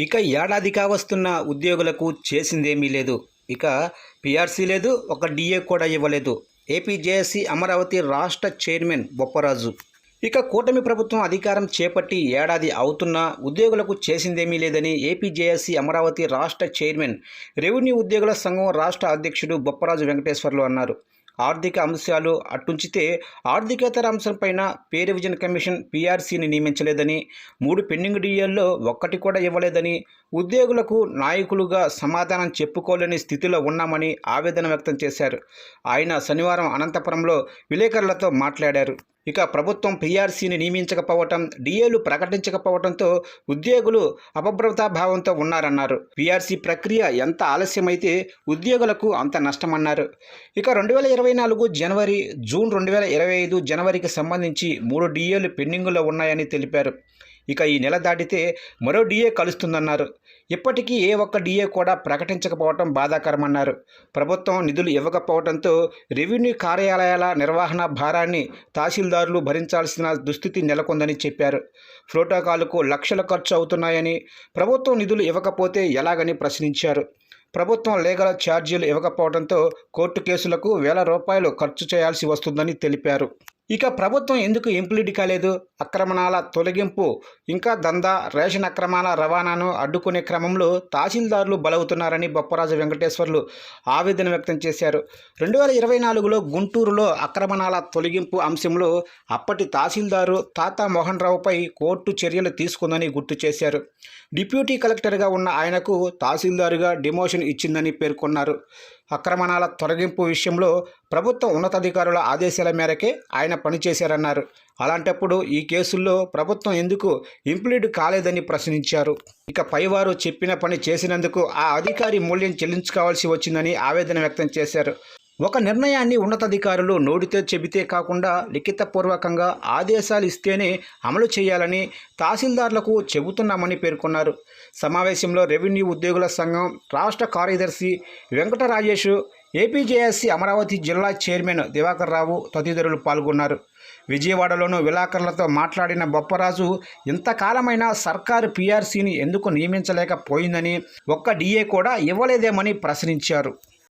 ఇక ఏడాది కావస్తున్న ఉద్యోగులకు చేసిందేమీ లేదు. ఇక పీఆర్సీ లేదు, ఒక డీఏ కూడా ఇవ్వలేదు. ఏపీ జేఏసీ అమరావతి రాష్ట్ర చైర్మన్ బొప్పరాజు. ఇక కూటమి ప్రభుత్వం అధికారం చేపట్టి ఏడాది అవుతున్నా ఉద్యోగులకు చేసిందేమీ లేదని ఏపీ జేఏసీ అమరావతి రాష్ట్ర చైర్మన్, రెవెన్యూ ఉద్యోగుల సంఘం రాష్ట్ర అధ్యక్షుడు బొప్పరాజు వెంకటేశ్వర్లు అన్నారు. ఆర్థిక అంశాలు అట్టుంచితే ఆర్థికేతర అంశంపైన పే రివిజన్ కమిషన్ పీఆర్సీని నియమించలేదని, 3 పెండింగ్ డీఏల్లో ఒక్కటి కూడా ఇవ్వలేదని, ఉద్యోగులకు నాయకులుగా సమాధానం చెప్పుకోలేని స్థితిలో ఉన్నామని ఆవేదన వ్యక్తం చేశారు. ఆయన శనివారం అనంతపురంలో విలేకరులతో మాట్లాడారు. ఇక ప్రభుత్వం పీఆర్సీని నియమించకపోవటం, డీఏలు ప్రకటించకపోవడంతో ఉద్యోగులు అపభ్రతాభావంతో ఉన్నారన్నారు. పీఆర్సీ ప్రక్రియ ఎంత ఆలస్యమైతే ఉద్యోగులకు అంత నష్టమన్నారు. ఇక 2024 జనవరి, జూన్ 2025 జనవరికి సంబంధించి 3 డీఏలు పెండింగులో ఉన్నాయని తెలిపారు. ఇక ఈ నెల దాటితే మరో డీఏ కలుస్తుందన్నారు. ఇప్పటికీ ఏ ఒక్క డీఏ కూడా ప్రకటించకపోవడం బాధాకరమన్నారు. ప్రభుత్వం నిధులు ఇవ్వకపోవడంతో రెవెన్యూ కార్యాలయాల నిర్వహణ భారాన్ని తహసీల్దారులు భరించాల్సిన దుస్థితి నెలకొందని చెప్పారు. ప్రోటోకాల్కు లక్షలు ఖర్చు అవుతున్నాయని, ప్రభుత్వం నిధులు ఇవ్వకపోతే ఎలాగని ప్రశ్నించారు. ప్రభుత్వం లీగల్ ఛార్జీలు ఇవ్వకపోవడంతో కోర్టు కేసులకు వేల రూపాయలు ఖర్చు చేయాల్సి వస్తుందని తెలిపారు. ఇక ప్రభుత్వం ఎందుకు ఇంప్లీడ్ కాలేదు? ఆక్రమణాల తొలగింపు ఇంకా దందా, రేషన్ అక్రమాల రవాణాను అడ్డుకునే క్రమంలో తహసీల్దారులు బలవుతున్నారని బొప్పరాజు వెంకటేశ్వర్లు ఆవేదన వ్యక్తం చేశారు. 2024లో గుంటూరులో ఆక్రమణాల తొలగింపు అంశంలో అప్పటి తహసీల్దారు తాతా మోహన్ రావుపై కోర్టు చర్యలు తీసుకుందని గుర్తు చేశారు. డిప్యూటీ కలెక్టర్గా ఉన్న ఆయనకు తహసీల్దారుగా డిమోషన్ ఇచ్చిందని పేర్కొన్నారు. ఆక్రమణాల తొలగింపు విషయంలో ప్రభుత్వ ఉన్నతాధికారుల ఆదేశాల మేరకే ఆయన పనిచేశారన్నారు. అలాంటప్పుడు ఈ కేసుల్లో ప్రభుత్వం ఎందుకు ఇంప్లీడ్ కాలేదని ప్రశ్నించారు. ఇక పైవారు చెప్పిన పని చేసినందుకు ఆ అధికారి మూల్యం చెల్లించుకోవాల్సి వచ్చిందని ఆవేదన వ్యక్తం చేశారు. ఒక నిర్ణయాన్ని ఉన్నతాధికారులు నోటితో చెబితే కాకుండా లిఖితపూర్వకంగా ఆదేశాలు ఇస్తేనే అమలు చేయాలని తహసీల్దార్లకు చెబుతున్నామని పేర్కొన్నారు. సమావేశంలో రెవెన్యూ ఉద్యోగుల సంఘం రాష్ట్ర కార్యదర్శి వెంకట రాజేష్, ఏపీ జేఏసీ అమరావతి జిల్లా చైర్మన్ దివాకర్ రావు తదితరులు పాల్గొన్నారు. విజయవాడలోనూ విలేకరులతో మాట్లాడిన బొప్పరాజు, ఇంతకాలమైనా సర్కారు పీఆర్సీని ఎందుకు నియమించలేకపోయిందని, ఒక్క డీఏ కూడా ఇవ్వలేదేమని ప్రశ్నించారు.